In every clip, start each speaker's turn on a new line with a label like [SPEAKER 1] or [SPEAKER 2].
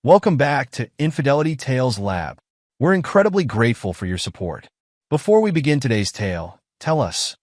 [SPEAKER 1] Welcome back to Infidelity Tales Lab. We're incredibly grateful for your support. Before we begin today's tale, tell us,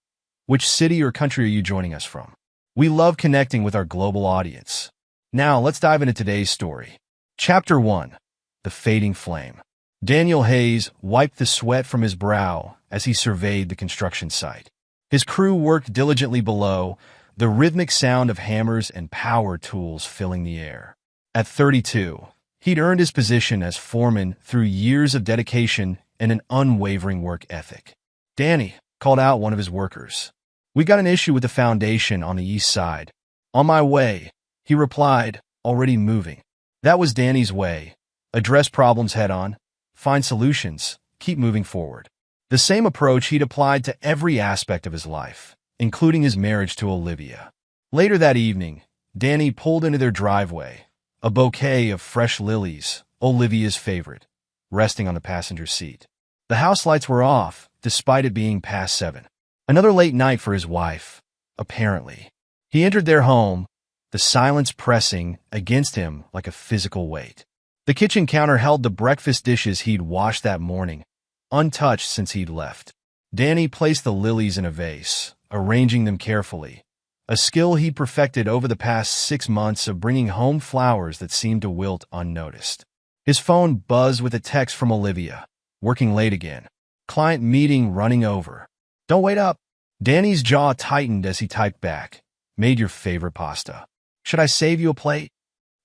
[SPEAKER 1] which city or country are you joining us from? We love connecting with our global audience. Now, let's dive into today's story. Chapter 1. The Fading Flame. Daniel Hayes wiped the sweat from his brow as he surveyed the construction site. His crew worked diligently below, the rhythmic sound of hammers and power tools filling the air. At 32, he'd earned his position as foreman through years of dedication and an unwavering work ethic. "Danny," called out one of his workers. "We got an issue with the foundation on the east side." "On my way," he replied, already moving. That was Danny's way. Address problems head-on, find solutions, keep moving forward. The same approach he'd applied to every aspect of his life, including his marriage to Olivia. Later that evening, Danny pulled into their driveway, a bouquet of fresh lilies, Olivia's favorite, resting on the passenger seat. The house lights were off, despite it being past 7. Another late night for his wife, apparently. He entered their home, the silence pressing against him like a physical weight. The kitchen counter held the breakfast dishes he'd washed that morning, untouched since he'd left. Danny placed the lilies in a vase, arranging them carefully, a skill he'd perfected over the past 6 months of bringing home flowers that seemed to wilt unnoticed. His phone buzzed with a text from Olivia. "Working late again. Client meeting running over. Don't wait up." Danny's jaw tightened as he typed back, "Made your favorite pasta. Should I save you a plate?"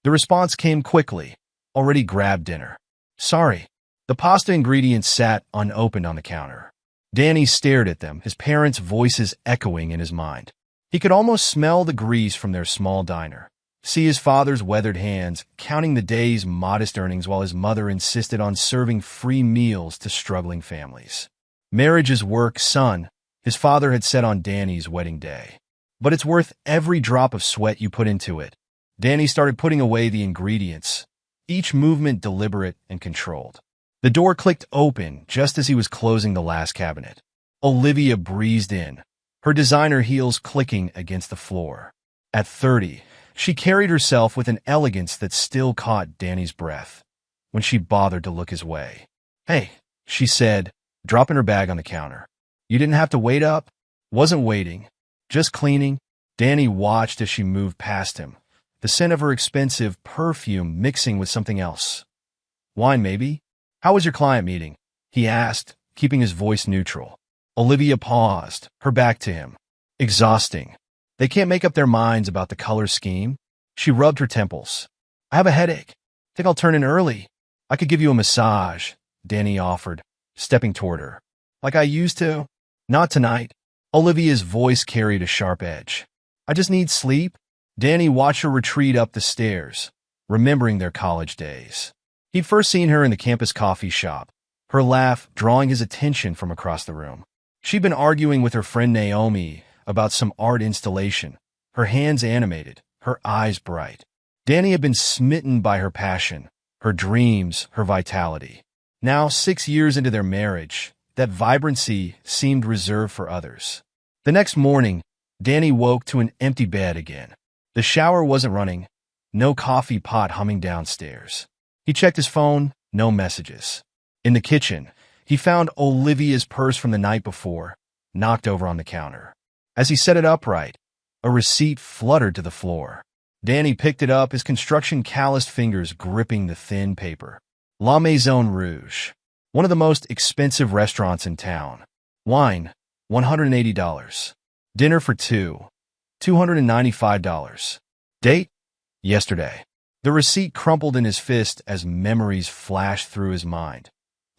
[SPEAKER 1] The response came quickly. "Already grabbed dinner." "Sorry." The pasta ingredients sat unopened on the counter. Danny stared at them, his parents' voices echoing in his mind. He could almost smell the grease from their small diner, see his father's weathered hands counting the day's modest earnings while his mother insisted on serving free meals to struggling families. "Marriage is work, son," his father had said on Danny's wedding day. "But it's worth every drop of sweat you put into it." Danny started putting away the ingredients, each movement deliberate and controlled. The door clicked open just as he was closing the last cabinet. Olivia breezed in, her designer heels clicking against the floor. At 30, she carried herself with an elegance that still caught Danny's breath when she bothered to look his way. "Hey," she said, dropping her bag on the counter. "You didn't have to wait up?" "Wasn't waiting, just cleaning." Danny watched as she moved past him, the scent of her expensive perfume mixing with something else. "Wine, maybe?" "How was your client meeting?" he asked, keeping his voice neutral. Olivia paused, her back to him. "Exhausting. They can't make up their minds about the color scheme." She rubbed her temples. "I have a headache. Think I'll turn in early." "I could give you a massage," Danny offered, stepping toward her. "Like I used to?" "Not tonight." Olivia's voice carried a sharp edge. "I just need sleep." Danny watched her retreat up the stairs, remembering their college days. He'd first seen her in the campus coffee shop, her laugh drawing his attention from across the room. She'd been arguing with her friend Naomi about some art installation, her hands animated, her eyes bright. Danny had been smitten by her passion, her dreams, her vitality. Now, 6 years into their marriage, that vibrancy seemed reserved for others. The next morning, Danny woke to an empty bed again. The shower wasn't running, no coffee pot humming downstairs. He checked his phone, no messages. In the kitchen, he found Olivia's purse from the night before, knocked over on the counter. As he set it upright, a receipt fluttered to the floor. Danny picked it up, his construction-calloused fingers gripping the thin paper. La Maison Rouge, one of the most expensive restaurants in town. Wine, $180. Dinner for 2, $295. Date? Yesterday. The receipt crumpled in his fist as memories flashed through his mind.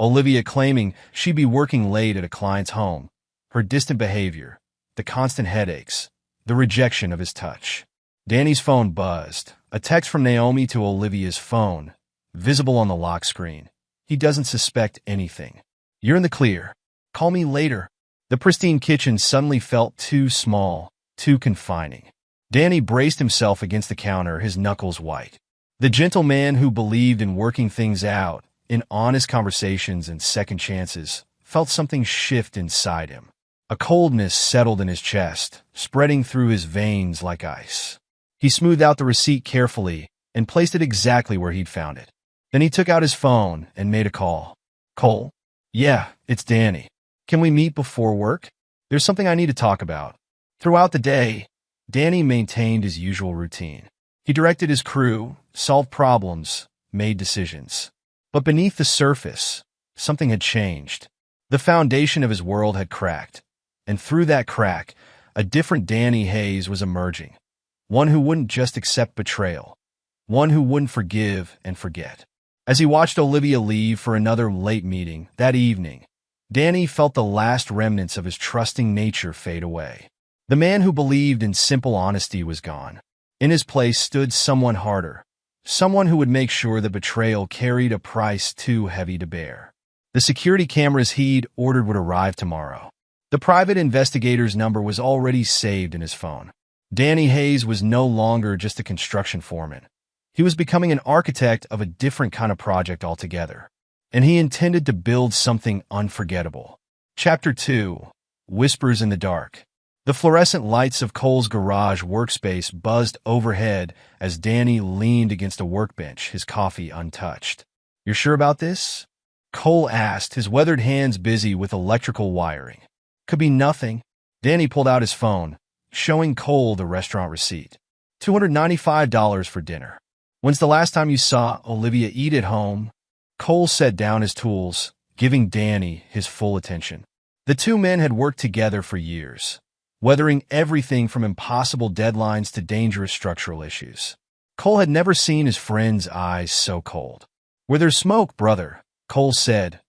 [SPEAKER 1] Olivia claiming she'd be working late at a client's home, her distant behavior, the constant headaches, the rejection of his touch. Danny's phone buzzed, a text from Naomi to Olivia's phone, visible on the lock screen. He doesn't suspect anything. "You're in the clear. Call me later." The pristine kitchen suddenly felt too small, too confining. Danny braced himself against the counter, his knuckles white. The gentleman who believed in working things out, in honest conversations and second chances, felt something shift inside him. A coldness settled in his chest, spreading through his veins like ice. He smoothed out the receipt carefully and placed it exactly where he'd found it. Then he took out his phone and made a call. Cole? Yeah, it's Danny. Can we meet before work? There's something I need to talk about. Throughout the day, Danny maintained his usual routine. He directed his crew, solved problems, made decisions. But beneath the surface, something had changed. The foundation of his world had cracked, and through that crack, a different Danny Hayes was emerging. One who wouldn't just accept betrayal. One who wouldn't forgive and forget. As he watched Olivia leave for another late meeting that evening, Danny felt the last remnants of his trusting nature fade away. The man who believed in simple honesty was gone. In his place stood someone harder, someone who would make sure that betrayal carried a price too heavy to bear. The security cameras he'd ordered would arrive tomorrow. The private investigator's number was already saved in his phone. Danny Hayes was no longer just a construction foreman. He was becoming an architect of a different kind of project altogether, and he intended to build something unforgettable. Chapter 2: Whispers in the Dark. The fluorescent lights of Cole's garage workspace buzzed overhead as Danny leaned against a workbench, his coffee untouched. "You're sure about this?" Cole asked, his weathered hands busy with electrical wiring. "Could be nothing." Danny pulled out his phone, showing Cole the restaurant receipt. $295 for dinner. "When's the last time you saw Olivia eat at home?" Cole set down his tools, giving Danny his full attention. The two men had worked together for years, weathering everything from impossible deadlines to dangerous structural issues. Cole had never seen his friend's eyes so cold. "Where there's smoke, brother," Cole said,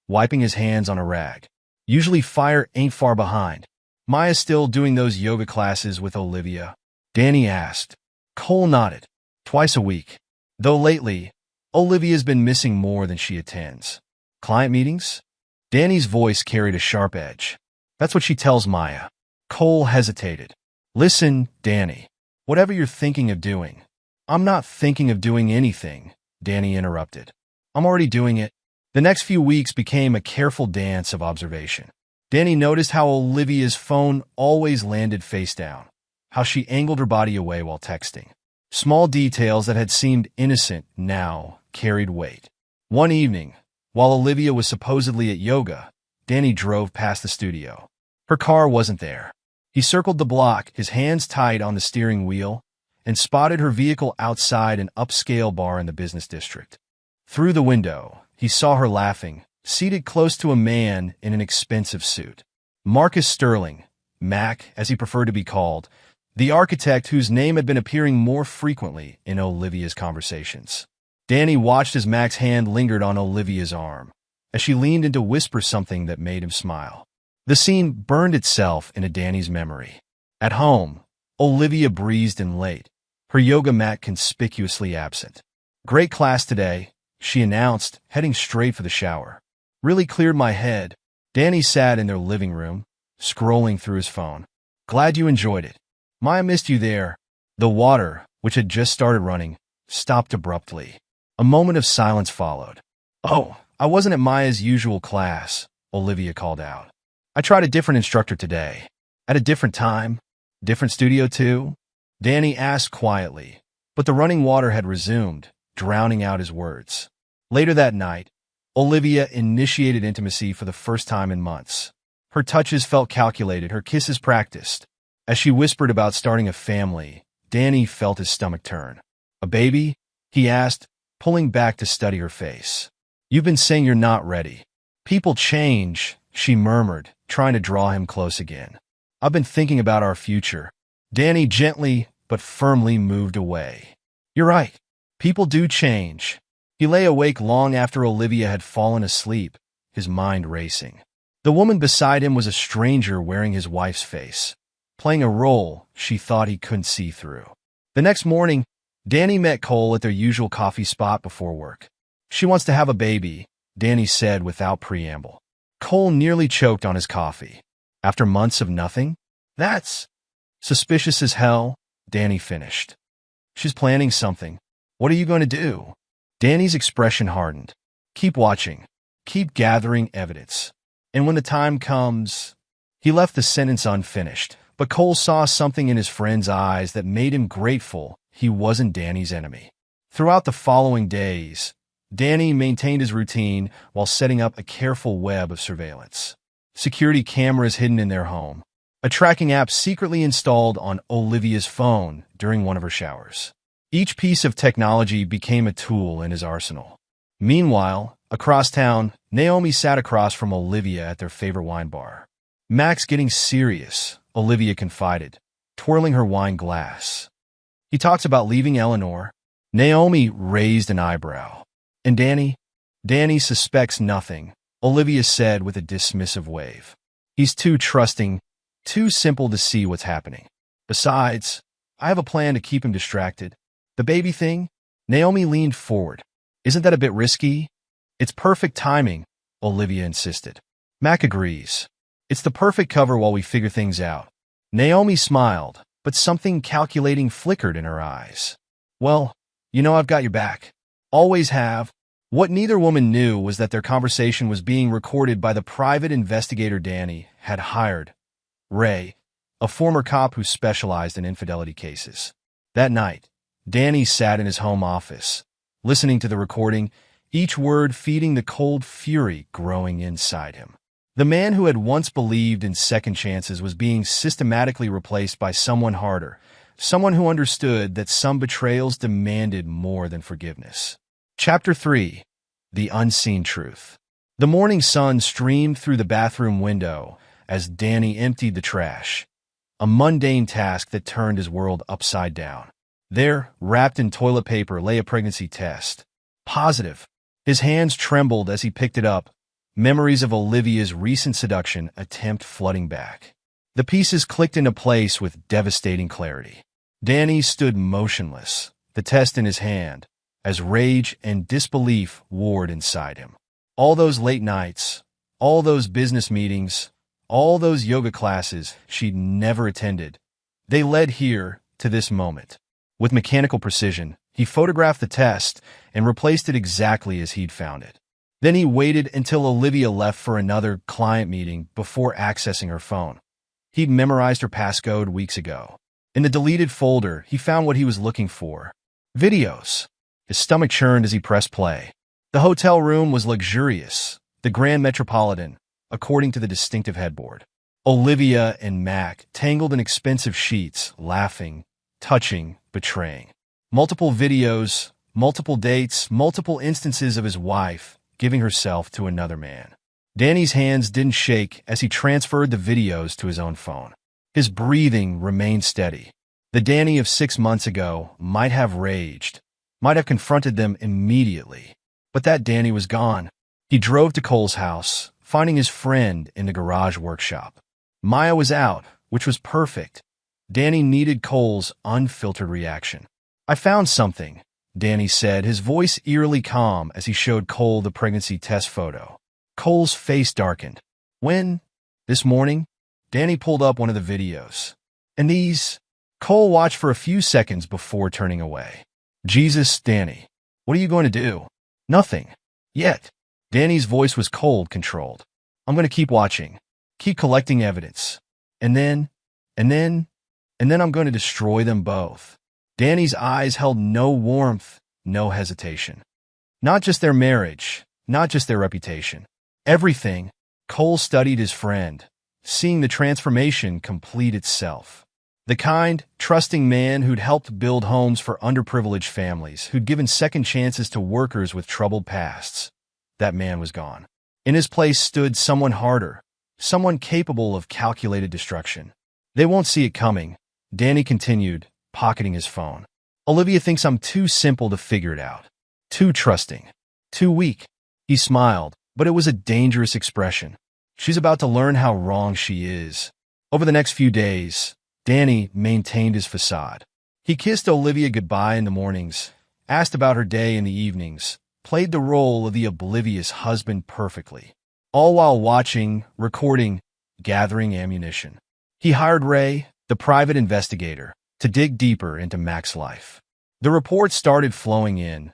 [SPEAKER 1] wiping his hands on a rag. "Usually fire ain't far behind." "Maya's still doing those yoga classes with Olivia?" Danny asked. Cole nodded. "Twice a week. Though lately, Olivia's been missing more than she attends." "Client meetings?" Danny's voice carried a sharp edge. "That's what she tells Maya." Cole hesitated. "Listen, Danny, whatever you're thinking of doing." "I'm not thinking of doing anything," Danny interrupted. "I'm already doing it." The next few weeks became a careful dance of observation. Danny noticed how Olivia's phone always landed face down, how she angled her body away while texting. Small details that had seemed innocent now carried weight. One evening, while Olivia was supposedly at yoga, Danny drove past the studio. Her car wasn't there. He circled the block, his hands tight on the steering wheel, and spotted her vehicle outside an upscale bar in the business district. Through the window, he saw her laughing, seated close to a man in an expensive suit. Marcus Sterling, Mac as he preferred to be called, the architect whose name had been appearing more frequently in Olivia's conversations. Danny watched as Mac's hand lingered on Olivia's arm, as she leaned in to whisper something that made him smile. The scene burned itself into Danny's memory. At home, Olivia breezed in late, her yoga mat conspicuously absent. "Great class today," she announced, heading straight for the shower. "Really cleared my head." Danny sat in their living room, scrolling through his phone. "Glad you enjoyed it." "Maya missed you there." The water, which had just started running, stopped abruptly. A moment of silence followed. "Oh, I wasn't at Maya's usual class," Olivia called out. "I tried a different instructor today." "At a different time? Different studio too?" Danny asked quietly, but the running water had resumed, drowning out his words. Later that night, Olivia initiated intimacy for the first time in months. Her touches felt calculated, her kisses practiced. As she whispered about starting a family, Danny felt his stomach turn. "A baby?" he asked, pulling back to study her face. "You've been saying you're not ready." "People change," she murmured, trying to draw him close again. "I've been thinking about our future." Danny gently but firmly moved away. "You're right. People do change." He lay awake long after Olivia had fallen asleep, his mind racing. The woman beside him was a stranger wearing his wife's face, playing a role she thought he couldn't see through. The next morning, Danny met Cole at their usual coffee spot before work. "She wants to have a baby," Danny said without preamble. Cole nearly choked on his coffee. "After months of nothing?" "That's suspicious as hell," Danny finished. "She's planning something. What are you going to do?" Danny's expression hardened. "Keep watching. Keep gathering evidence. And when the time comes..." He left the sentence unfinished, but Cole saw something in his friend's eyes that made him grateful he wasn't Danny's enemy. Throughout the following days, Danny maintained his routine while setting up a careful web of surveillance. Security cameras hidden in their home. A tracking app secretly installed on Olivia's phone during one of her showers. Each piece of technology became a tool in his arsenal. Meanwhile, across town, Naomi sat across from Olivia at their favorite wine bar. "Max getting serious," Olivia confided, twirling her wine glass. "He talks about leaving Eleanor." Naomi raised an eyebrow. "And Danny?" "Danny suspects nothing," Olivia said with a dismissive wave. "He's too trusting, too simple to see what's happening. Besides, I have a plan to keep him distracted." "The baby thing?" Naomi leaned forward. "Isn't that a bit risky?" "It's perfect timing," Olivia insisted. Mac agrees. "It's the perfect cover while we figure things out." Naomi smiled, but something calculating flickered in her eyes. "Well, you know I've got your back. Always have." What neither woman knew was that their conversation was being recorded by the private investigator Danny had hired, Ray, a former cop who specialized in infidelity cases. That night, Danny sat in his home office, listening to the recording, each word feeding the cold fury growing inside him. The man who had once believed in second chances was being systematically replaced by someone harder, someone who understood that some betrayals demanded more than forgiveness. Chapter 3. The Unseen Truth. The morning sun streamed through the bathroom window as Danny emptied the trash, a mundane task that turned his world upside down. There, wrapped in toilet paper, lay a pregnancy test. Positive. His hands trembled as he picked it up, memories of Olivia's recent seduction attempt flooding back. The pieces clicked into place with devastating clarity. Danny stood motionless, the test in his hand, as rage and disbelief warred inside him. All those late nights, all those business meetings, all those yoga classes she'd never attended, they led here to this moment. With mechanical precision, he photographed the test and replaced it exactly as he'd found it. Then he waited until Olivia left for another client meeting before accessing her phone. He'd memorized her passcode weeks ago. In the deleted folder, he found what he was looking for: videos. His stomach churned as he pressed play. The hotel room was luxurious, the Grand Metropolitan, according to the distinctive headboard. Olivia and Mac tangled in expensive sheets, laughing, touching, betraying. Multiple videos, multiple dates, multiple instances of his wife giving herself to another man. Danny's hands didn't shake as he transferred the videos to his own phone. His breathing remained steady. The Danny of 6 months ago might have raged, might have confronted them immediately, but that Danny was gone. He drove to Cole's house, finding his friend in the garage workshop. Maya was out, which was perfect. Danny needed Cole's unfiltered reaction. "I found something," Danny said, his voice eerily calm as he showed Cole the pregnancy test photo. Cole's face darkened. "When?" "This morning." Danny pulled up one of the videos. "And these?" Cole watched for a few seconds before turning away. "Jesus, Danny. What are you going to do?" "Nothing. Yet." Danny's voice was cold, controlled. "I'm going to keep watching. Keep collecting evidence. And then I'm going to destroy them both." Danny's eyes held no warmth, no hesitation. Not just their marriage, not just their reputation. Everything. Cole studied his friend, seeing the transformation complete itself. The kind, trusting man who'd helped build homes for underprivileged families, who'd given second chances to workers with troubled pasts. That man was gone. In his place stood someone harder, someone capable of calculated destruction. "They won't see it coming," Danny continued, pocketing his phone. "Olivia thinks I'm too simple to figure it out. Too trusting. Too weak." He smiled, but it was a dangerous expression. She's about to learn how wrong she is. Over the next few days, Danny maintained his facade. He kissed Olivia goodbye in the mornings, asked about her day in the evenings, played the role of the oblivious husband perfectly, all while watching, recording, gathering ammunition. He hired Ray, the private investigator, to dig deeper into Mac's life. The reports started flowing in: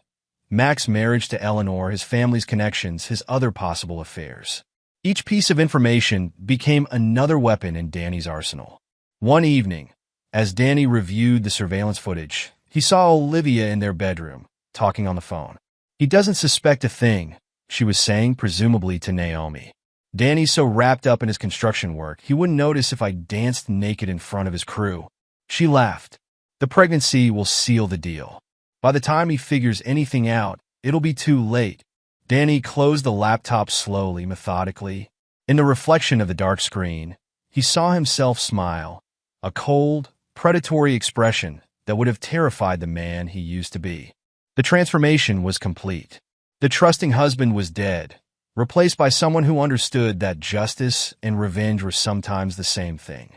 [SPEAKER 1] Mac's marriage to Eleanor, his family's connections, his other possible affairs. Each piece of information became another weapon in Danny's arsenal. One evening, as Danny reviewed the surveillance footage, he saw Olivia in their bedroom, talking on the phone. He doesn't suspect a thing, she was saying, presumably to Naomi. Danny's so wrapped up in his construction work, he wouldn't notice if I danced naked in front of his crew. She laughed. The pregnancy will seal the deal. By the time he figures anything out, it'll be too late. Danny closed the laptop slowly, methodically. In the reflection of the dark screen, he saw himself smile, a cold, predatory expression that would have terrified the man he used to be. The transformation was complete. The trusting husband was dead, replaced by someone who understood that justice and revenge were sometimes the same thing.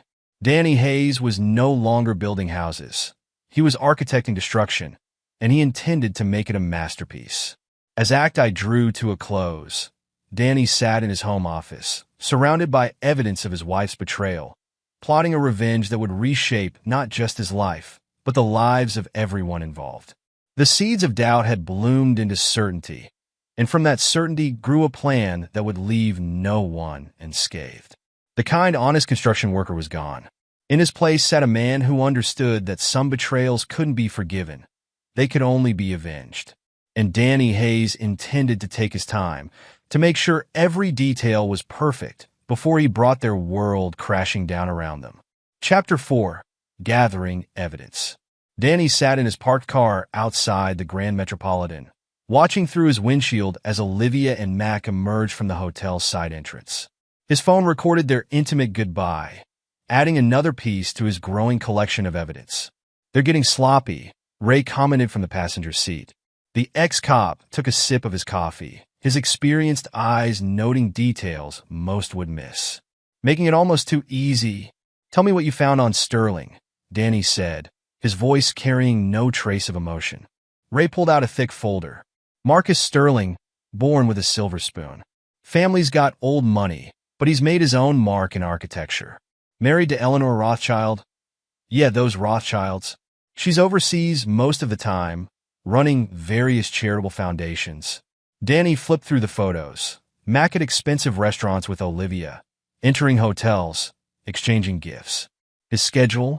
[SPEAKER 1] Danny Hayes was no longer building houses. He was architecting destruction, and he intended to make it a masterpiece. As Act I drew to a close, Danny sat in his home office, surrounded by evidence of his wife's betrayal, plotting a revenge that would reshape not just his life, but the lives of everyone involved. The seeds of doubt had bloomed into certainty, and from that certainty grew a plan that would leave no one unscathed. The kind, honest construction worker was gone. In his place sat a man who understood that some betrayals couldn't be forgiven. They could only be avenged. And Danny Hayes intended to take his time to make sure every detail was perfect before he brought their world crashing down around them. Chapter 4. Gathering Evidence. Danny sat in his parked car outside the Grand Metropolitan, watching through his windshield as Olivia and Mac emerged from the hotel's side entrance. His phone recorded their intimate goodbye, adding another piece to his growing collection of evidence. "They're getting sloppy," Ray commented from the passenger seat. The ex-cop took a sip of his coffee, his experienced eyes noting details most would miss. "Making it almost too easy. Tell me what you found on Sterling," Danny said, his voice carrying no trace of emotion. Ray pulled out a thick folder. "Marcus Sterling, born with a silver spoon. Family's got old money, but he's made his own mark in architecture. Married to Eleanor Rothschild? Yeah, those Rothschilds. She's overseas most of the time, running various charitable foundations." Danny flipped through the photos. Mac at expensive restaurants with Olivia, entering hotels, exchanging gifts. His schedule?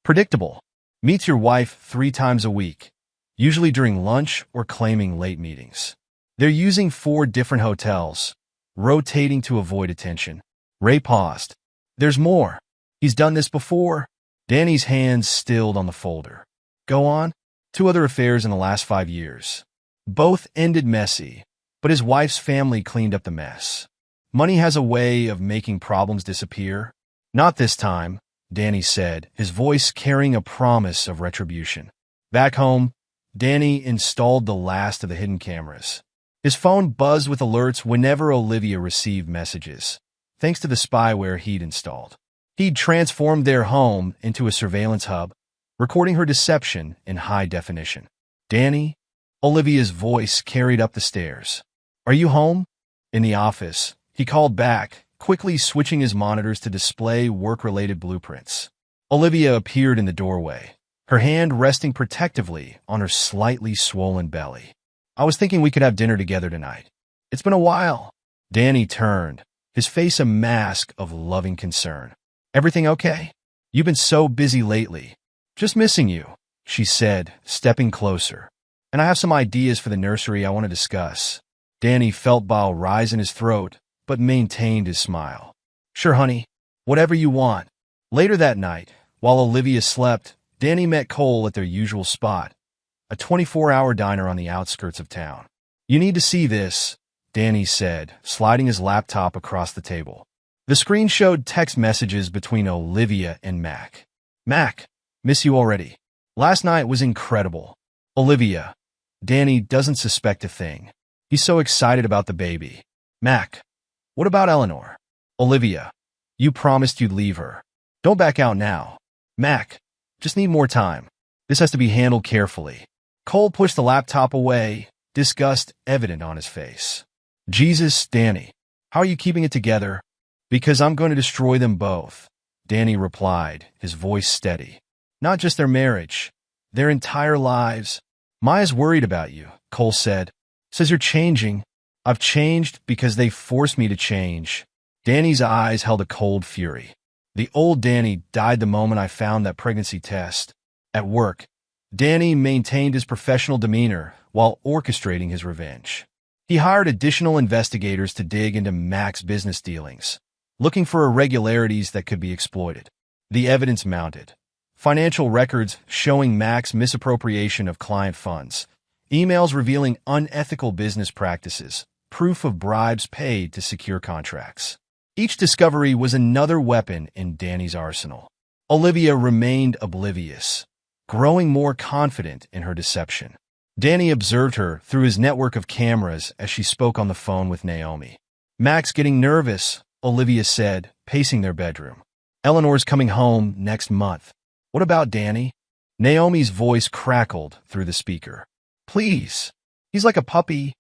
[SPEAKER 1] Predictable. Meets your wife 3 times a week, usually during lunch or claiming late meetings. They're using 4 different hotels, rotating to avoid attention. Ray paused. "There's more. He's done this before." Danny's hands stilled on the folder. "Go on." 2 other affairs in the last 5 years. Both ended messy, but his wife's family cleaned up the mess. Money has a way of making problems disappear. "Not this time," Danny said, his voice carrying a promise of retribution. Back home, Danny installed the last of the hidden cameras. His phone buzzed with alerts whenever Olivia received messages, thanks to the spyware he'd installed. He'd transformed their home into a surveillance hub, recording her deception in high definition. "Danny?" Olivia's voice carried up the stairs. "Are you home?" In the office, he called back, quickly switching his monitors to display work-related blueprints. Olivia appeared in the doorway, her hand resting protectively on her slightly swollen belly. "I was thinking we could have dinner together tonight. It's been a while." Danny turned, his face a mask of loving concern. "Everything okay? You've been so busy lately. Just missing you," she said, stepping closer. "And I have some ideas for the nursery I want to discuss." Danny felt bile rise in his throat, but maintained his smile. "Sure, honey. Whatever you want." Later that night, while Olivia slept, Danny met Cole at their usual spot, a 24-hour diner on the outskirts of town. "You need to see this," Danny said, sliding his laptop across the table. The screen showed text messages between Olivia and Mac. "Mac, miss you already. Last night was incredible." Olivia, "Danny doesn't suspect a thing. He's so excited about the baby." Mac, "What about Eleanor?" Olivia, "You promised you'd leave her. Don't back out now." Mac, "Just need more time. This has to be handled carefully." Cole pushed the laptop away, disgust evident on his face. "Jesus, Danny, how are you keeping it together?" "Because I'm going to destroy them both," Danny replied, his voice steady. "Not just their marriage, their entire lives." "Maya's worried about you," Cole said. "Says you're changing." "I've changed because they forced me to change." Danny's eyes held a cold fury. "The old Danny died the moment I found that pregnancy test." At work, Danny maintained his professional demeanor while orchestrating his revenge. He hired additional investigators to dig into Mac's business dealings, looking for irregularities that could be exploited. The evidence mounted. Financial records showing Mac's misappropriation of client funds, emails revealing unethical business practices, proof of bribes paid to secure contracts. Each discovery was another weapon in Danny's arsenal. Olivia remained oblivious, growing more confident in her deception. Danny observed her through his network of cameras as she spoke on the phone with Naomi. "Mac's getting nervous," Olivia said, pacing their bedroom. "Eleanor's coming home next month. What about Danny?" Naomi's voice crackled through the speaker. "Please. He's like a puppy,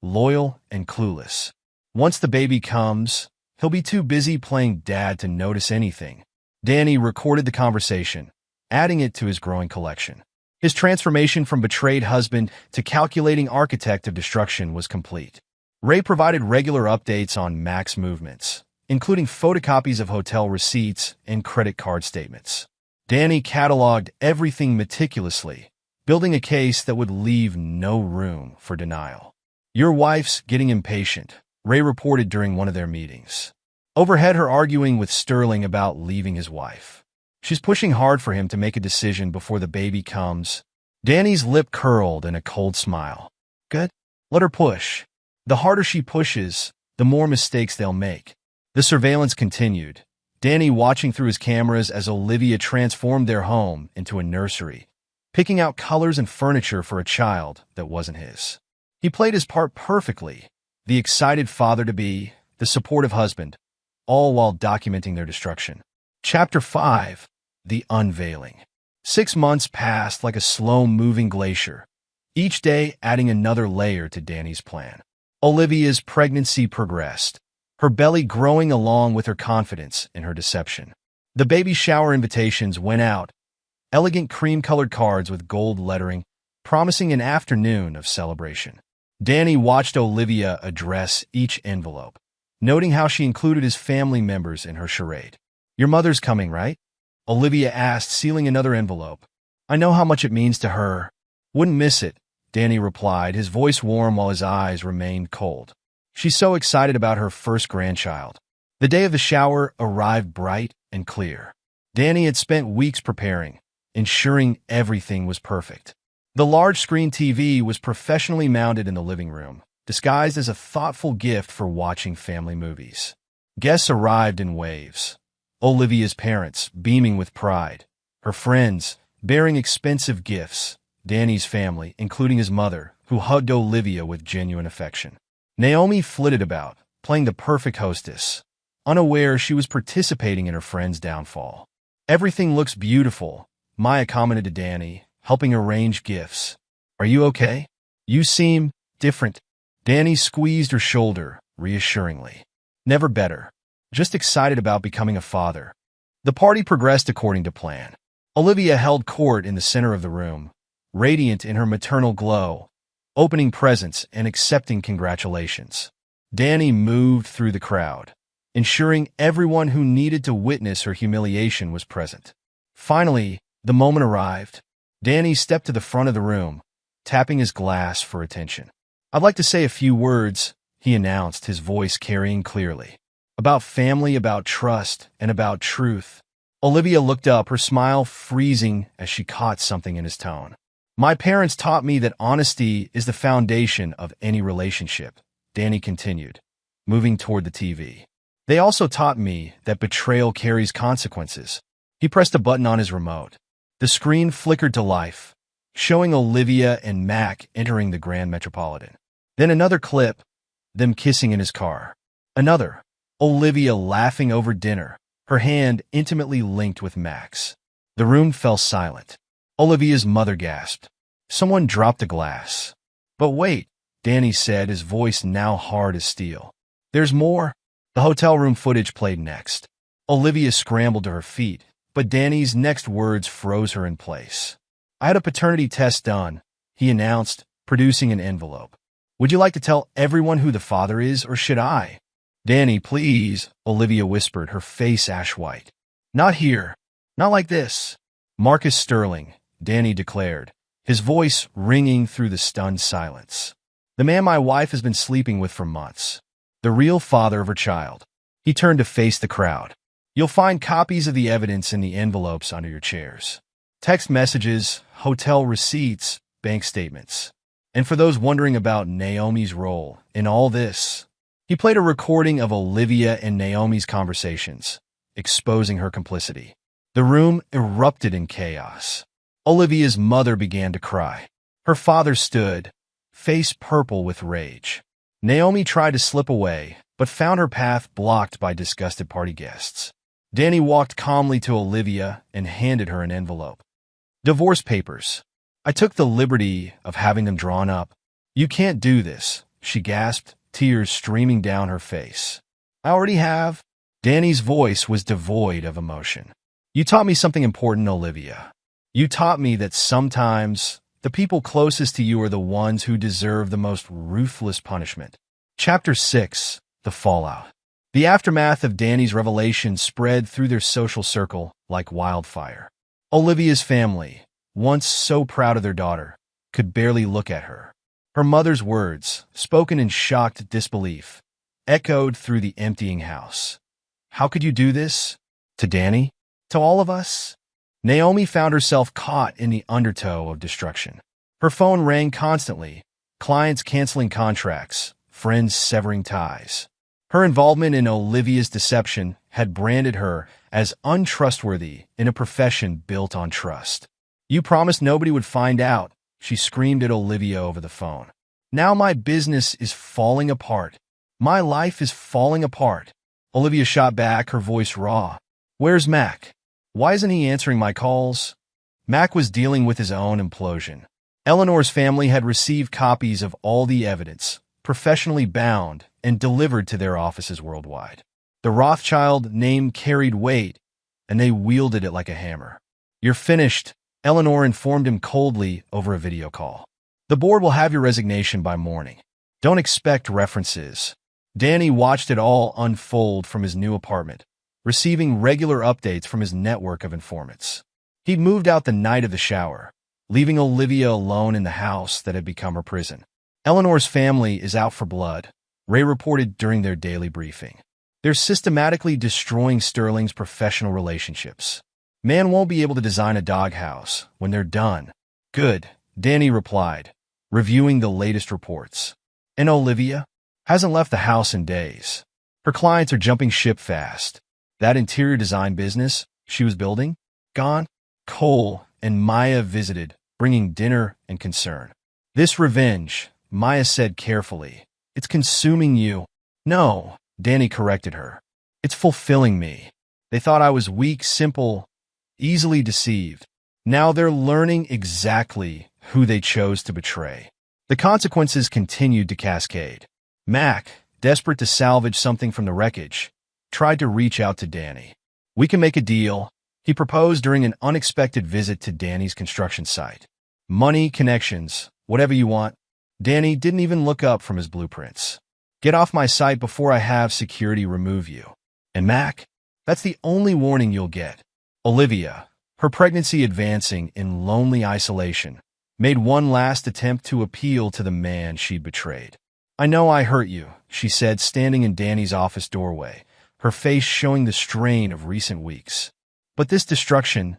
[SPEAKER 1] loyal and clueless. Once the baby comes, he'll be too busy playing dad to notice anything." Danny recorded the conversation, adding it to his growing collection. His transformation from betrayed husband to calculating architect of destruction was complete. Ray provided regular updates on Mac's movements, including photocopies of hotel receipts and credit card statements. Danny cataloged everything meticulously, building a case that would leave no room for denial. "Your wife's getting impatient," Ray reported during one of their meetings. Overhead her arguing with Sterling about leaving his wife. "She's pushing hard for him to make a decision before the baby comes." Danny's lip curled in a cold smile. "Good. Let her push. The harder she pushes, the more mistakes they'll make." The surveillance continued, Danny watching through his cameras as Olivia transformed their home into a nursery, picking out colors and furniture for a child that wasn't his. He played his part perfectly, the excited father-to-be, the supportive husband, all while documenting their destruction. Chapter 5. The Unveiling. 6 months passed like a slow-moving glacier, each day adding another layer to Danny's plan. Olivia's pregnancy progressed, her belly growing along with her confidence in her deception. The baby shower invitations went out, elegant cream-colored cards with gold lettering, promising an afternoon of celebration. Danny watched Olivia address each envelope, noting how she included his family members in her charade. "Your mother's coming, right?" Olivia asked, sealing another envelope. "I know how much it means to her." "Wouldn't miss it," Danny replied, his voice warm while his eyes remained cold. "She's so excited about her first grandchild." The day of the shower arrived bright and clear. Danny had spent weeks preparing, ensuring everything was perfect. The large-screen TV was professionally mounted in the living room, disguised as a thoughtful gift for watching family movies. Guests arrived in waves. Olivia's parents, beaming with pride. Her friends, bearing expensive gifts. Danny's family, including his mother, who hugged Olivia with genuine affection. Naomi flitted about, playing the perfect hostess, unaware she was participating in her friend's downfall. "Everything looks beautiful," Maya commented to Danny, helping arrange gifts. "Are you okay? You seem different." Danny squeezed her shoulder, reassuringly. "Never better. Just excited about becoming a father." The party progressed according to plan. Olivia held court in the center of the room, radiant in her maternal glow, opening presents and accepting congratulations. Danny moved through the crowd, ensuring everyone who needed to witness her humiliation was present. Finally, the moment arrived. Danny stepped to the front of the room, tapping his glass for attention. "I'd like to say a few words," he announced, his voice carrying clearly. "About family, about trust, and about truth." Olivia looked up, her smile freezing as she caught something in his tone. "My parents taught me that honesty is the foundation of any relationship," Danny continued, moving toward the TV. "They also taught me that betrayal carries consequences." He pressed a button on his remote. The screen flickered to life, showing Olivia and Mac entering the Grand Metropolitan. Then another clip, them kissing in his car. Another, Olivia laughing over dinner, her hand intimately linked with Mac's. The room fell silent. Olivia's mother gasped. Someone dropped a glass. "But wait," Danny said, his voice now hard as steel. "There's more." The hotel room footage played next. Olivia scrambled to her feet, but Danny's next words froze her in place. "I had a paternity test done," he announced, producing an envelope. "Would you like to tell everyone who the father is, or should I?" "Danny, please," Olivia whispered, her face ash-white. "Not here. Not like this." "Marcus Sterling," Danny declared, his voice ringing through the stunned silence. The man my wife has been sleeping with for months. The real father of her child. He turned to face the crowd. You'll find copies of the evidence in the envelopes under your chairs. Text messages, hotel receipts, bank statements. And for those wondering about Naomi's role in all this, he played a recording of Olivia and Naomi's conversations, exposing her complicity. The room erupted in chaos. Olivia's mother began to cry. Her father stood, face purple with rage. Naomi tried to slip away, but found her path blocked by disgusted party guests. Danny walked calmly to Olivia and handed her an envelope. Divorce papers. I took the liberty of having them drawn up. You can't do this, she gasped, tears streaming down her face. I already have. Danny's voice was devoid of emotion. You taught me something important, Olivia. You taught me that sometimes the people closest to you are the ones who deserve the most ruthless punishment. Chapter 6. The Fallout. The aftermath of Danny's revelation spread through their social circle like wildfire. Olivia's family, once so proud of their daughter, could barely look at her. Her mother's words, spoken in shocked disbelief, echoed through the emptying house. How could you do this? To Danny? To all of us? Naomi found herself caught in the undertow of destruction. Her phone rang constantly, clients canceling contracts, friends severing ties. Her involvement in Olivia's deception had branded her as untrustworthy in a profession built on trust. You promised nobody would find out, she screamed at Olivia over the phone. Now my business is falling apart. My life is falling apart. Olivia shot back, her voice raw. Where's Mac? Why isn't he answering my calls? Mac was dealing with his own implosion. Eleanor's family had received copies of all the evidence, professionally bound, and delivered to their offices worldwide. The Rothschild name carried weight, and they wielded it like a hammer. You're finished, Eleanor informed him coldly over a video call. The board will have your resignation by morning. Don't expect references. Danny watched it all unfold from his new apartment, receiving regular updates from his network of informants. He'd moved out the night of the shower, leaving Olivia alone in the house that had become her prison. Eleanor's family is out for blood, Ray reported during their daily briefing. They're systematically destroying Sterling's professional relationships. Man won't be able to design a doghouse when they're done. Good, Danny replied, reviewing the latest reports. And Olivia hasn't left the house in days. Her clients are jumping ship fast. That interior design business she was building? Gone? Cole and Maya visited, bringing dinner and concern. This revenge, Maya said carefully. It's consuming you. No, Danny corrected her. It's fulfilling me. They thought I was weak, simple, easily deceived. Now they're learning exactly who they chose to betray. The consequences continued to cascade. Mac, desperate to salvage something from the wreckage, tried to reach out to Danny. We can make a deal, he proposed during an unexpected visit to Danny's construction site. Money, connections, whatever you want. Danny didn't even look up from his blueprints. Get off my site before I have security remove you. And Mac, that's the only warning you'll get. Olivia, her pregnancy advancing in lonely isolation, made one last attempt to appeal to the man she'd betrayed. I know I hurt you, she said, standing in Danny's office doorway, her face showing the strain of recent weeks. But this destruction,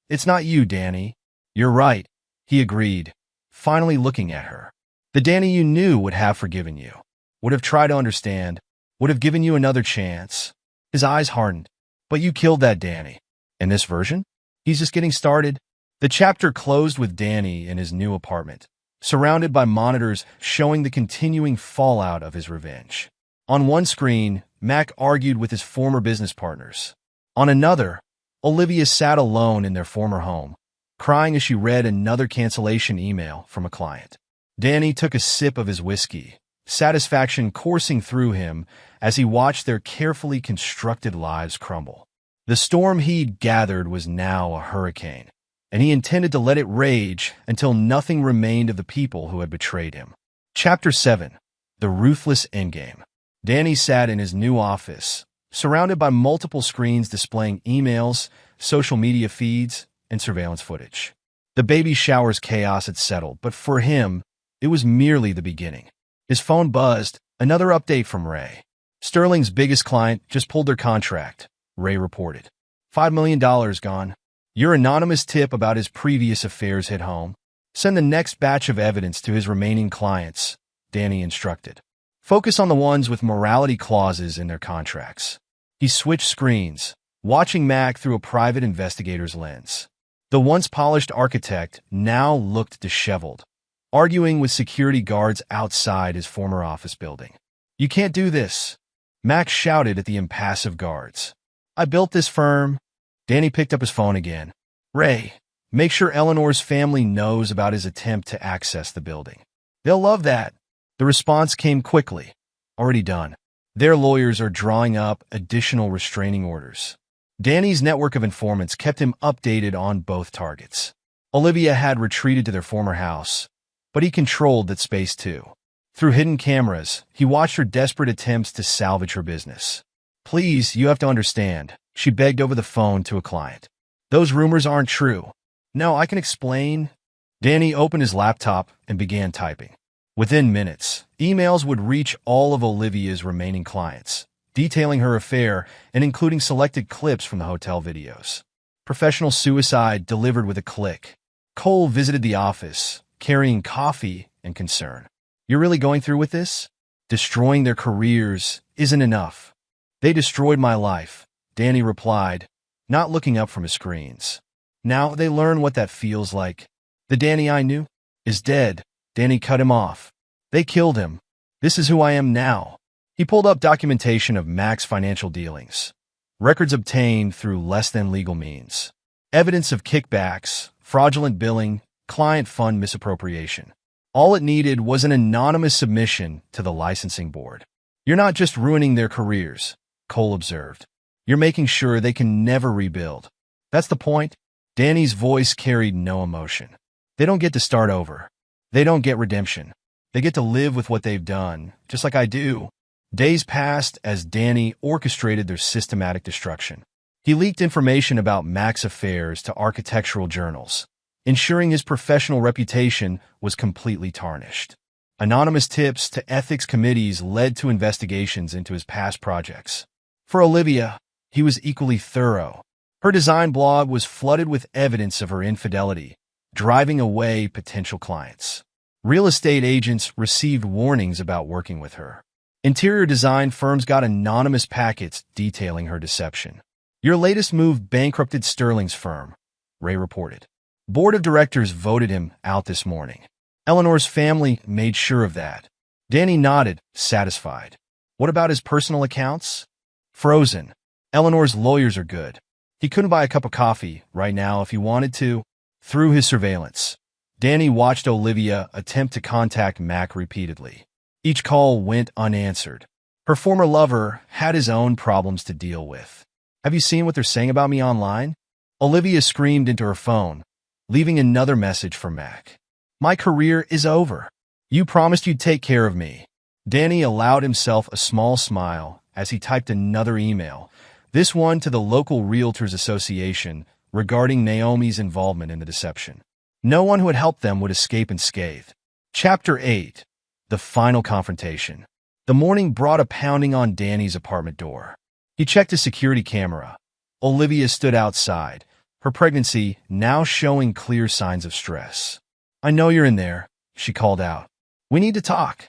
[SPEAKER 1] it's not you, Danny. You're right, he agreed, finally looking at her. The Danny you knew would have forgiven you, would have tried to understand, would have given you another chance. His eyes hardened. But you killed that Danny. In this version, he's just getting started. The chapter closed with Danny in his new apartment, surrounded by monitors showing the continuing fallout of his revenge. On one screen, Mac argued with his former business partners. On another, Olivia sat alone in their former home, crying as she read another cancellation email from a client. Danny took a sip of his whiskey, satisfaction coursing through him as he watched their carefully constructed lives crumble. The storm he'd gathered was now a hurricane, and he intended to let it rage until nothing remained of the people who had betrayed him. Chapter 7. The Ruthless Endgame. Danny sat in his new office, surrounded by multiple screens displaying emails, social media feeds, and surveillance footage. The baby shower's chaos had settled, but for him, it was merely the beginning. His phone buzzed, another update from Ray. Sterling's biggest client just pulled their contract, Ray reported. $5 million gone. Your anonymous tip about his previous affairs hit home. Send the next batch of evidence to his remaining clients, Danny instructed. Focus on the ones with morality clauses in their contracts. He switched screens, watching Mac through a private investigator's lens. The once polished architect now looked disheveled, arguing with security guards outside his former office building. You can't do this, Mac shouted at the impassive guards. I built this firm. Danny picked up his phone again. Ray, make sure Eleanor's family knows about his attempt to access the building. They'll love that. The response came quickly. Already done. Their lawyers are drawing up additional restraining orders. Danny's network of informants kept him updated on both targets. Olivia had retreated to their former house, but he controlled that space too. Through hidden cameras, he watched her desperate attempts to salvage her business. Please, you have to understand, she begged over the phone to a client. Those rumors aren't true. No, I can explain. Danny opened his laptop and began typing. Within minutes, emails would reach all of Olivia's remaining clients, detailing her affair and including selected clips from the hotel videos. Professional suicide delivered with a click. Cole visited the office, carrying coffee and concern. You're really going through with this? Destroying their careers isn't enough. They destroyed my life, Danny replied, not looking up from his screens. Now they learn what that feels like. The Danny I knew is dead. Danny cut him off. They killed him. This is who I am now. He pulled up documentation of Mac's financial dealings. Records obtained through less than legal means. Evidence of kickbacks, fraudulent billing, client fund misappropriation. All it needed was an anonymous submission to the licensing board. You're not just ruining their careers, Cole observed. You're making sure they can never rebuild. That's the point. Danny's voice carried no emotion. They don't get to start over. They don't get redemption. They get to live with what they've done, just like I do. Days passed as Danny orchestrated their systematic destruction. He leaked information about Mac's affairs to architectural journals, ensuring his professional reputation was completely tarnished. Anonymous tips to ethics committees led to investigations into his past projects. For Olivia, he was equally thorough. Her design blog was flooded with evidence of her infidelity, driving away potential clients. Real estate agents received warnings about working with her. Interior design firms got anonymous packets detailing her deception. Your latest move bankrupted Sterling's firm, Ray reported. Board of directors voted him out this morning. Eleanor's family made sure of that. Danny nodded, satisfied. What about his personal accounts? Frozen. Eleanor's lawyers are good. He couldn't buy a cup of coffee right now if he wanted to. Through his surveillance, Danny watched Olivia attempt to contact Mac repeatedly. Each call went unanswered. Her former lover had his own problems to deal with. Have you seen what they're saying about me online? Olivia screamed into her phone, leaving another message for Mac. My career is over. You promised you'd take care of me. Danny allowed himself a small smile as he typed another email, this one to the local Realtors Association regarding Naomi's involvement in the deception. No one who had helped them would escape unscathed. Chapter 8. The Final Confrontation. The morning brought a pounding on Danny's apartment door. He checked his security camera. Olivia stood outside, her pregnancy now showing clear signs of stress. I know you're in there, she called out. We need to talk.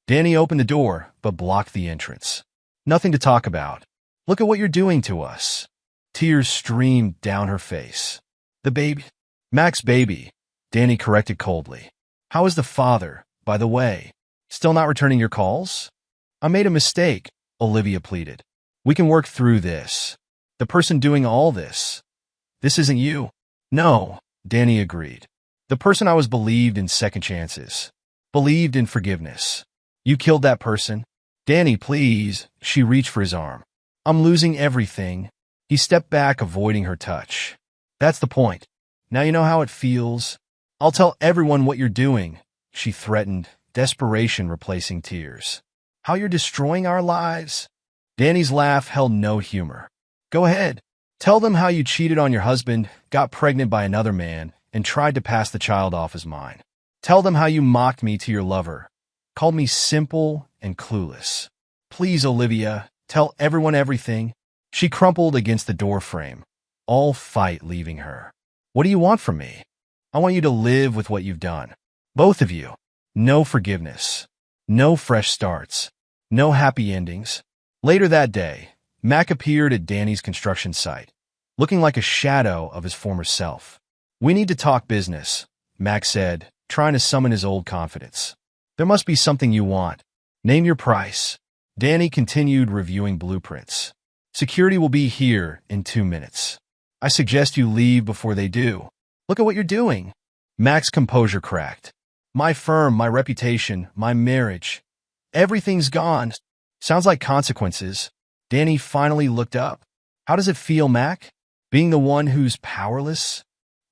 [SPEAKER 1] Danny opened the door, but blocked the entrance. Nothing to talk about. Look at what you're doing to us. Tears streamed down her face. The baby? Mac's baby, Danny corrected coldly. How is the father, by the way? Still not returning your calls? I made a mistake, Olivia pleaded. We can work through this. The person doing all this. This isn't you. No, Danny agreed. The person I was believed in second chances. Believed in forgiveness. You killed that person? Danny, please. She reached for his arm. I'm losing everything. He stepped back, avoiding her touch. That's the point. Now you know how it feels. I'll tell everyone what you're doing, she threatened, desperation replacing tears. How you're destroying our lives? Danny's laugh held no humor. Go ahead. Tell them how you cheated on your husband, got pregnant by another man, and tried to pass the child off as mine. Tell them how you mocked me to your lover, called me simple and clueless. Please, Olivia, tell everyone everything. She crumpled against the doorframe, all fight leaving her. What do you want from me? I want you to live with what you've done. Both of you. No forgiveness. No fresh starts. No happy endings. Later that day, Mac appeared at Danny's construction site, looking like a shadow of his former self. We need to talk business, Mac said, trying to summon his old confidence. There must be something you want. Name your price. Danny continued reviewing blueprints. Security will be here in 2 minutes. I suggest you leave before they do. Look at what you're doing. Mac's composure cracked. My firm, my reputation, my marriage. Everything's gone. Sounds like consequences. Danny finally looked up. How does it feel, Mac? Being the one who's powerless?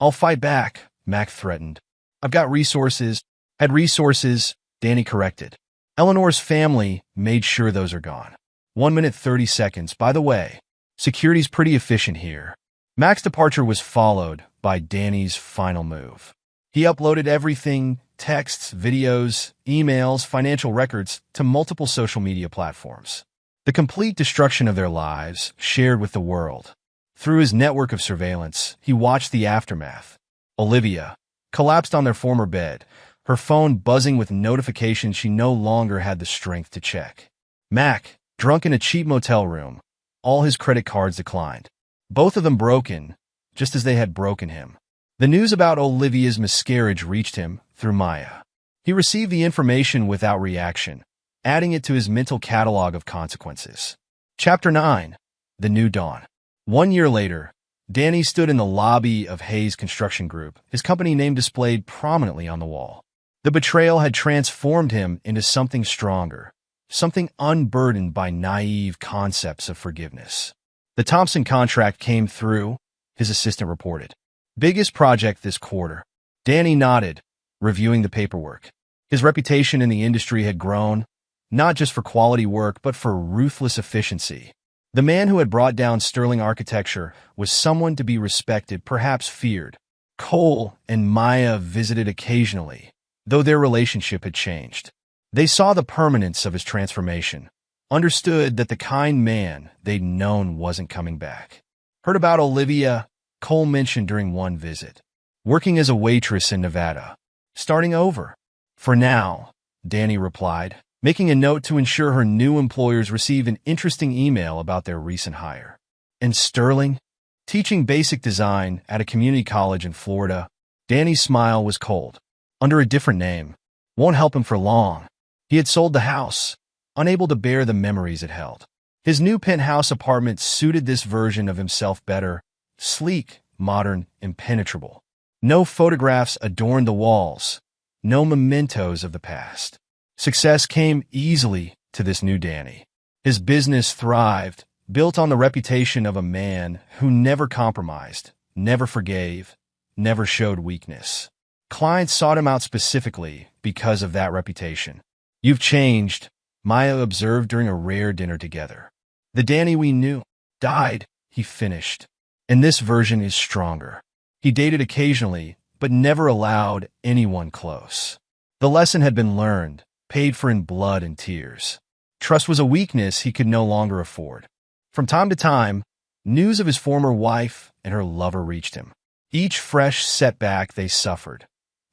[SPEAKER 1] I'll fight back, Mac threatened. I've got resources. Had resources, Danny corrected. Eleanor's family made sure those are gone. 1 minute 30 seconds. By the way, security's pretty efficient here. Mac's departure was followed by Danny's final move. He uploaded everything, texts, videos, emails, financial records, to multiple social media platforms. The complete destruction of their lives shared with the world. Through his network of surveillance, he watched the aftermath. Olivia collapsed on their former bed, her phone buzzing with notifications she no longer had the strength to check. Mac, drunk in a cheap motel room, all his credit cards declined. Both of them broken, just as they had broken him. The news about Olivia's miscarriage reached him through Maya. He received the information without reaction, adding it to his mental catalog of consequences. Chapter 9. The New Dawn. 1 year later, Danny stood in the lobby of Hayes Construction Group, his company name displayed prominently on the wall. The betrayal had transformed him into something stronger, something unburdened by naive concepts of forgiveness. The Thompson contract came through, his assistant reported. Biggest project this quarter. Danny nodded, reviewing the paperwork. His reputation in the industry had grown, not just for quality work, but for ruthless efficiency. The man who had brought down sterling architecture was someone to be respected, perhaps feared. Cole and Maya visited occasionally, though their relationship had changed. They saw the permanence of his transformation, understood that the kind man they'd known wasn't coming back. Heard about Olivia, Cole mentioned during one visit. Working as a waitress in Nevada. Starting over. For now, Danny replied, making a note to ensure her new employers receive an interesting email about their recent hire. And Sterling? Teaching basic design at a community college in Florida, Danny's smile was cold. Under a different name. Won't help him for long. He had sold the house, unable to bear the memories it held. His new penthouse apartment suited this version of himself better. Sleek, modern, impenetrable. No photographs adorned the walls. No mementos of the past. Success came easily to this new Danny. His business thrived, built on the reputation of a man who never compromised, never forgave, never showed weakness. Clients sought him out specifically because of that reputation. You've changed, Maya observed during a rare dinner together. The Danny we knew died, he finished. And this version is stronger. He dated occasionally, but never allowed anyone close. The lesson had been learned, paid for in blood and tears. Trust was a weakness he could no longer afford. From time to time, news of his former wife and her lover reached him. Each fresh setback they suffered,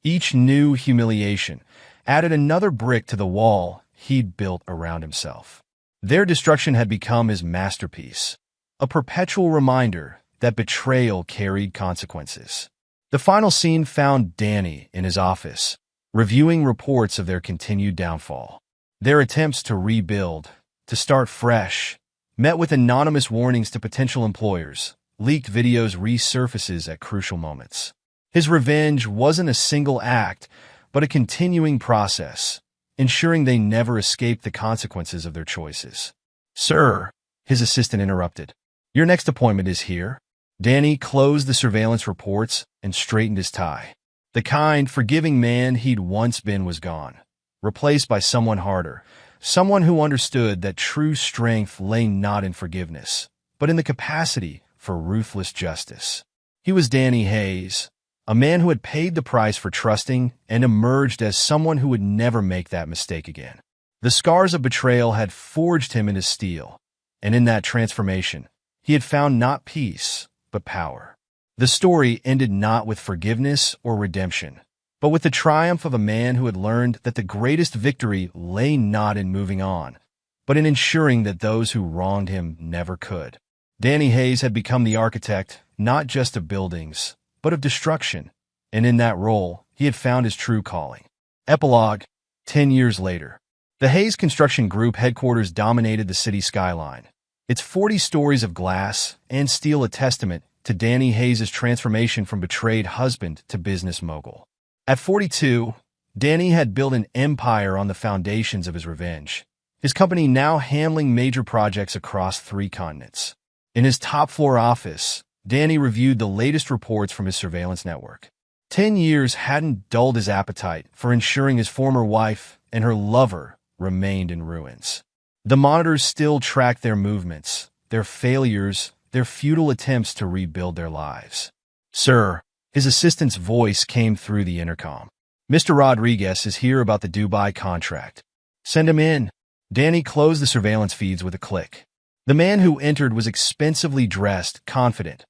[SPEAKER 1] each new humiliation, added another brick to the wall he'd built around himself. Their destruction had become his masterpiece, a perpetual reminder that betrayal carried consequences. The final scene found Danny in his office, reviewing reports of their continued downfall. Their attempts to rebuild, to start fresh, met with anonymous warnings to potential employers, leaked videos resurfaces at crucial moments. His revenge wasn't a single act, but a continuing process, ensuring they never escaped the consequences of their choices. Sir, his assistant interrupted. Your next appointment is here. Danny closed the surveillance reports and straightened his tie. The kind, forgiving man he'd once been was gone, replaced by someone harder, someone who understood that true strength lay not in forgiveness, but in the capacity for ruthless justice. He was Danny Hayes, a man who had paid the price for trusting and emerged as someone who would never make that mistake again. The scars of betrayal had forged him into steel, and in that transformation, he had found not peace, but power. The story ended not with forgiveness or redemption, but with the triumph of a man who had learned that the greatest victory lay not in moving on, but in ensuring that those who wronged him never could. Danny Hayes had become the architect, not just of buildings, but of destruction, and in that role, he had found his true calling. Epilogue, 10 years later. The Hayes Construction Group headquarters dominated the city skyline, its 40 stories of glass and steel a testament to Danny Hayes' transformation from betrayed husband to business mogul. At 42, Danny had built an empire on the foundations of his revenge, his company now handling major projects across 3 continents. In his top-floor office, Danny reviewed the latest reports from his surveillance network. 10 years hadn't dulled his appetite for ensuring his former wife and her lover remained in ruins. The monitors still tracked their movements, their failures, their futile attempts to rebuild their lives. "Sir," his assistant's voice came through the intercom. "Mr. Rodriguez is here about the Dubai contract. Send him in." Danny closed the surveillance feeds with a click. The man who entered was expensively dressed, confident,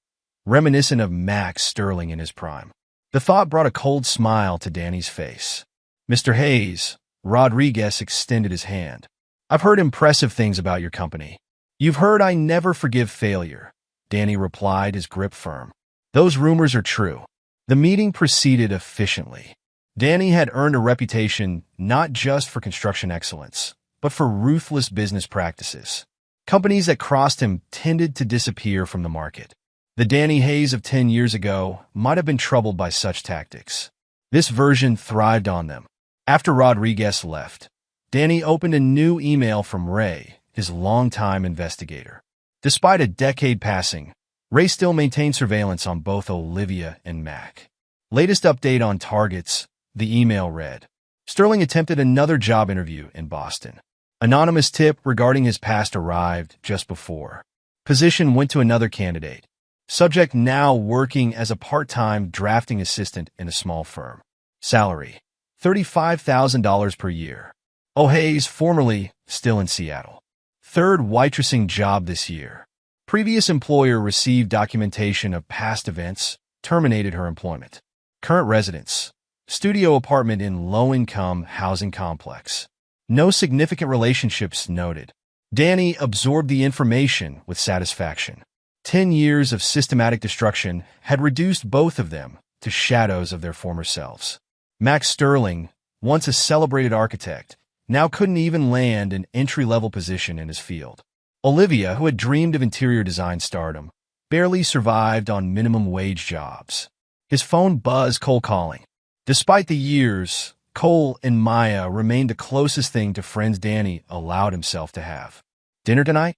[SPEAKER 1] reminiscent of Max Sterling in his prime. The thought brought a cold smile to Danny's face. "Mr. Hayes," Rodriguez extended his hand. "I've heard impressive things about your company." "You've heard I never forgive failure," Danny replied, his grip firm. "Those rumors are true." The meeting proceeded efficiently. Danny had earned a reputation not just for construction excellence, but for ruthless business practices. Companies that crossed him tended to disappear from the market. The Danny Hayes of 10 years ago might have been troubled by such tactics. This version thrived on them. After Rodriguez left, Danny opened a new email from Ray, his longtime investigator. Despite a decade passing, Ray still maintained surveillance on both Olivia and Mac. Latest update on targets, the email read. Sterling attempted another job interview in Boston. Anonymous tip regarding his past arrived just before. Position went to another candidate. Subject now working as a part-time drafting assistant in a small firm. Salary, $35,000 per year. Hayes, formerly still in Seattle. Third waitressing job this year. Previous employer received documentation of past events, terminated her employment. Current residence, studio apartment in low-income housing complex. No significant relationships noted. Danny absorbed the information with satisfaction. 10 years of systematic destruction had reduced both of them to shadows of their former selves. Max Sterling, once a celebrated architect, now couldn't even land an entry-level position in his field. Olivia, who had dreamed of interior design stardom, barely survived on minimum wage jobs. His phone buzzed cold calling. Despite the years, Cole and Maya remained the closest thing to friends Danny allowed himself to have. "Dinner tonight?"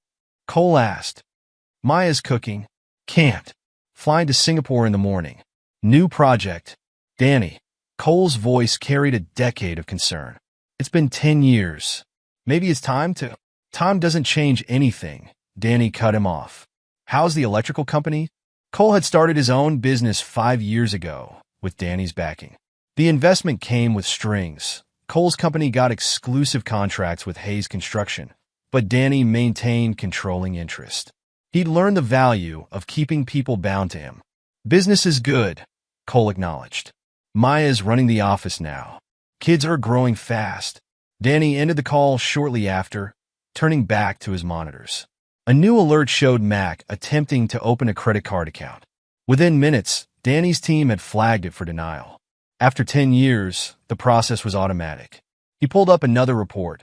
[SPEAKER 1] Cole asked. "Maya's cooking." "Can't. Flying to Singapore in the morning." "New project." "Danny." Cole's voice carried a decade of concern. "It's been 10 years. Maybe it's time to—" "Time doesn't change anything," Danny cut him off. "How's the electrical company?" Cole had started his own business 5 years ago, with Danny's backing. The investment came with strings. Cole's company got exclusive contracts with Hayes Construction, but Danny maintained controlling interest. He'd learned the value of keeping people bound to him. "Business is good," Cole acknowledged. "Maya's running the office now. Kids are growing fast." Danny ended the call shortly after, turning back to his monitors. A new alert showed Mac attempting to open a credit card account. Within minutes, Danny's team had flagged it for denial. After 10 years, the process was automatic. He pulled up another report,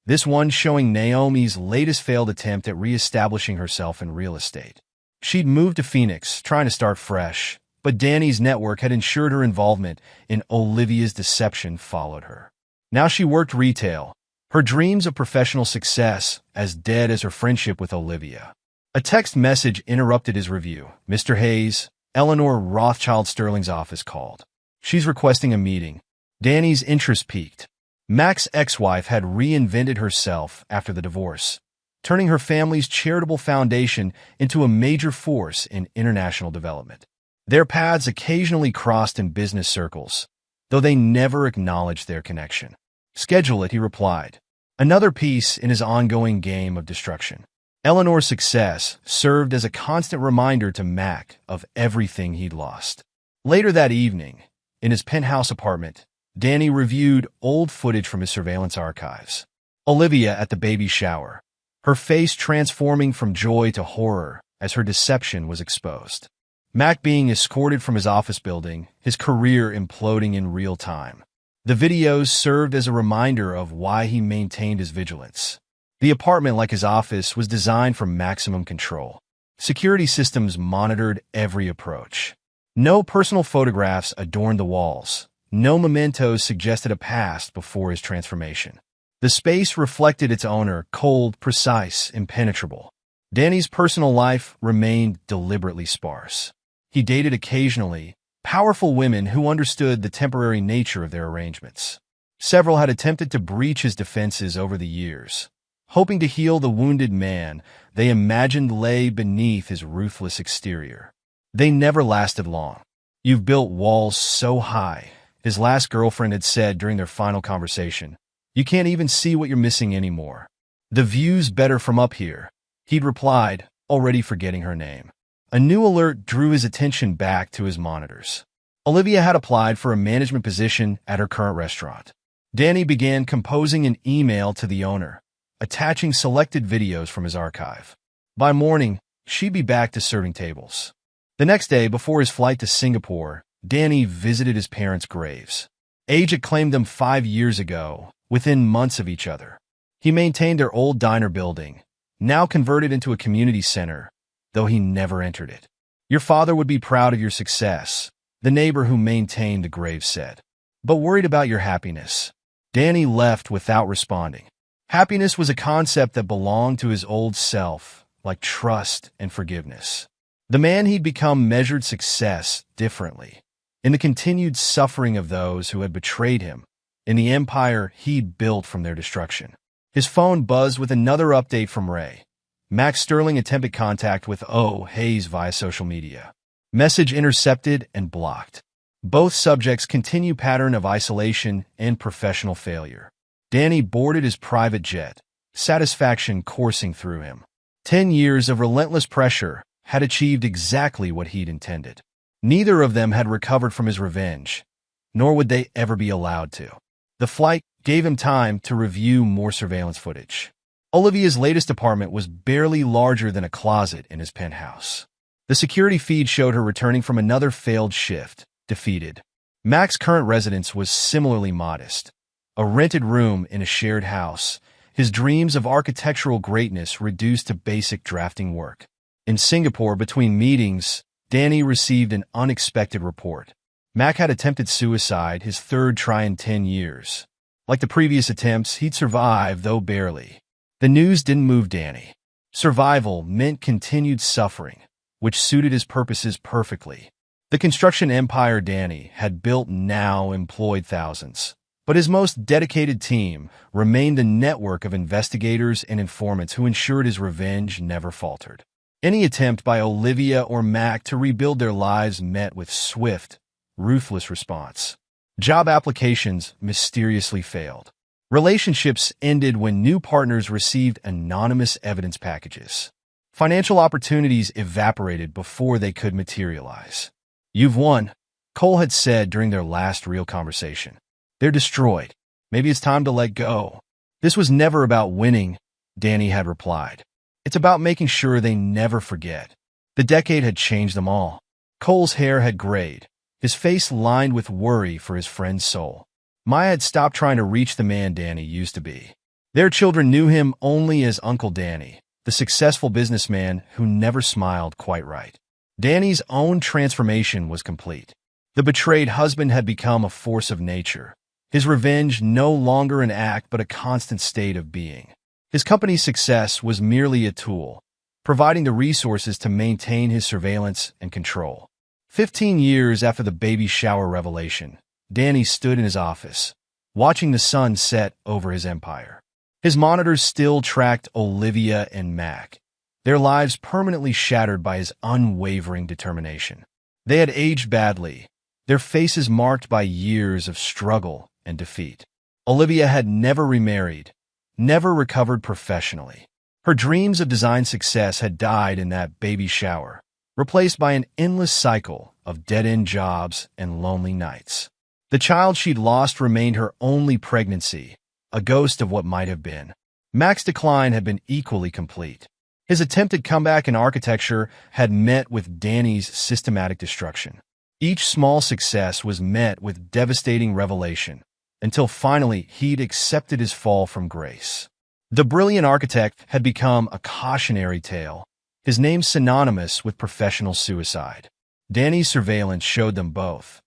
[SPEAKER 1] this one showing Naomi's latest failed attempt at reestablishing herself in real estate. She'd moved to Phoenix, trying to start fresh, but Danny's network had ensured her involvement in Olivia's deception followed her. Now she worked retail, her dreams of professional success as dead as her friendship with Olivia. A text message interrupted his review. "Mr. Hayes, Eleanor Rothschild Sterling's office called. She's requesting a meeting." Danny's interest peaked. Mac's ex-wife had reinvented herself after the divorce, turning her family's charitable foundation into a major force in international development. Their paths occasionally crossed in business circles, though they never acknowledged their connection. "Schedule it," he replied, another piece in his ongoing game of destruction. Eleanor's success served as a constant reminder to Mac of everything he'd lost. Later that evening, in his penthouse apartment, Danny reviewed old footage from his surveillance archives. Olivia at the baby shower, her face transforming from joy to horror as her deception was exposed. Mac being escorted from his office building, his career imploding in real time. The videos served as a reminder of why he maintained his vigilance. The apartment, like his office, was designed for maximum control. Security systems monitored every approach. No personal photographs adorned the walls. No mementos suggested a past before his transformation. The space reflected its owner, cold, precise, impenetrable. Danny's personal life remained deliberately sparse. He dated occasionally powerful women who understood the temporary nature of their arrangements. Several had attempted to breach his defenses over the years, hoping to heal the wounded man they imagined lay beneath his ruthless exterior. They never lasted long. "You've built walls so high," his last girlfriend had said during their final conversation. "You can't even see what you're missing anymore." "The view's better from up here," he'd replied, already forgetting her name. A new alert drew his attention back to his monitors. Olivia had applied for a management position at her current restaurant. Danny began composing an email to the owner, attaching selected videos from his archive. By morning, she'd be back to serving tables. The next day, before his flight to Singapore, Danny visited his parents' graves. Age had claimed them 5 years ago, within months of each other. He maintained their old diner building, now converted into a community center, though he never entered it. "Your father would be proud of your success," the neighbor who maintained the grave said, "but worried about your happiness." Danny left without responding. Happiness was a concept that belonged to his old self, like trust and forgiveness. The man he'd become measured success differently, in the continued suffering of those who had betrayed him, in the empire he'd built from their destruction. His phone buzzed with another update from Ray. Max Sterling attempted contact with Hayes via social media. Message intercepted and blocked. Both subjects continue pattern of isolation and professional failure. Danny boarded his private jet, satisfaction coursing through him. 10 years of relentless pressure had achieved exactly what he'd intended. Neither of them had recovered from his revenge, nor would they ever be allowed to. The flight gave him time to review more surveillance footage. Olivia's latest apartment was barely larger than a closet in his penthouse. The security feed showed her returning from another failed shift, defeated. Mac's current residence was similarly modest. A rented room in a shared house, his dreams of architectural greatness reduced to basic drafting work. In Singapore, between meetings, Danny received an unexpected report. Mac had attempted suicide, his third try in 10 years. Like the previous attempts, he'd survived, though barely. The news didn't move Danny. Survival meant continued suffering, which suited his purposes perfectly. The construction empire Danny had built now employed thousands, but his most dedicated team remained the network of investigators and informants who ensured his revenge never faltered. Any attempt by Olivia or Mac to rebuild their lives met with swift, ruthless response. Job applications mysteriously failed. Relationships ended when new partners received anonymous evidence packages. Financial opportunities evaporated before they could materialize. "You've won," Cole had said during their last real conversation. "They're destroyed. Maybe it's time to let go." "This was never about winning," Danny had replied. "It's about making sure they never forget." The decade had changed them all. Cole's hair had grayed, his face lined with worry for his friend's soul. Maya had stopped trying to reach the man Danny used to be. Their children knew him only as Uncle Danny, the successful businessman who never smiled quite right. Danny's own transformation was complete. The betrayed husband had become a force of nature, his revenge no longer an act but a constant state of being. His company's success was merely a tool, providing the resources to maintain his surveillance and control. 15 years after the baby shower revelation, Danny stood in his office, watching the sun set over his empire. His monitors still tracked Olivia and Mac, their lives permanently shattered by his unwavering determination. They had aged badly, their faces marked by years of struggle and defeat. Olivia had never remarried, never recovered professionally. Her dreams of design success had died in that baby shower, replaced by an endless cycle of dead-end jobs and lonely nights. The child she'd lost remained her only pregnancy, a ghost of what might have been. Mac's decline had been equally complete. His attempted comeback in architecture had met with Danny's systematic destruction. Each small success was met with devastating revelation, until finally he'd accepted his fall from grace. The brilliant architect had become a cautionary tale, his name synonymous with professional suicide. Danny's surveillance showed them both.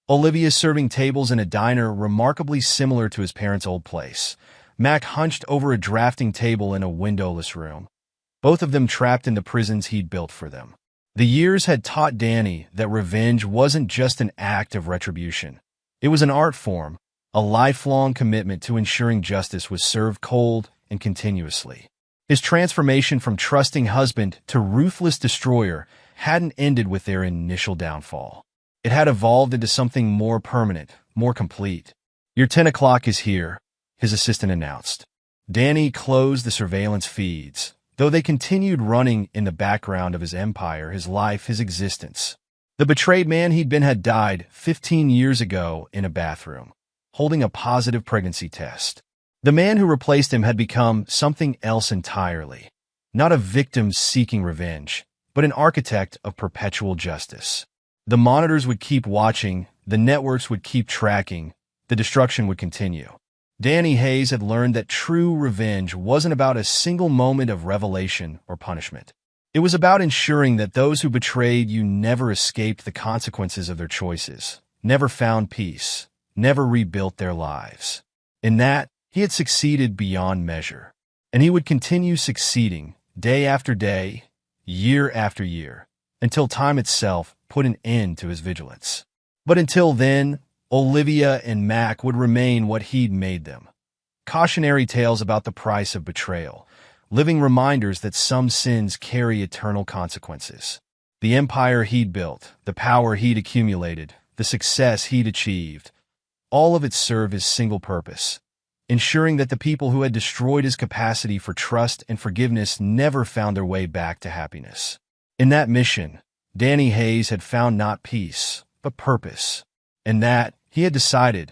[SPEAKER 1] Olivia serving tables in a diner remarkably similar to his parents' old place. Mac hunched over a drafting table in a windowless room, both of them trapped in the prisons he'd built for them. The years had taught Danny that revenge wasn't just an act of retribution. It was an art form, a lifelong commitment to ensuring justice was served cold and continuously. His transformation from trusting husband to ruthless destroyer hadn't ended with their initial downfall. It had evolved into something more permanent, more complete. "Your 10 o'clock is here," his assistant announced. Danny closed the surveillance feeds, though they continued running in the background of his empire, his life, his existence. The betrayed man he'd been had died 15 years ago in a bathroom, holding a positive pregnancy test. The man who replaced him had become something else entirely, not a victim seeking revenge, but an architect of perpetual justice. The monitors would keep watching, the networks would keep tracking, the destruction would continue. Danny Hayes had learned that true revenge wasn't about a single moment of revelation or punishment. It was about ensuring that those who betrayed you never escaped the consequences of their choices, never found peace, never rebuilt their lives. In that, he had succeeded beyond measure. And he would continue succeeding, day after day, year after year, until time itself put an end to his vigilance. But until then, Olivia and Mac would remain what he'd made them. Cautionary tales about the price of betrayal, living reminders that some sins carry eternal consequences. The empire he'd built, the power he'd accumulated, the success he'd achieved, all of it served his single purpose, ensuring that the people who had destroyed his capacity for trust and forgiveness never found their way back to happiness. In that mission, Danny Hayes had found not peace, but purpose. And that, he had decided,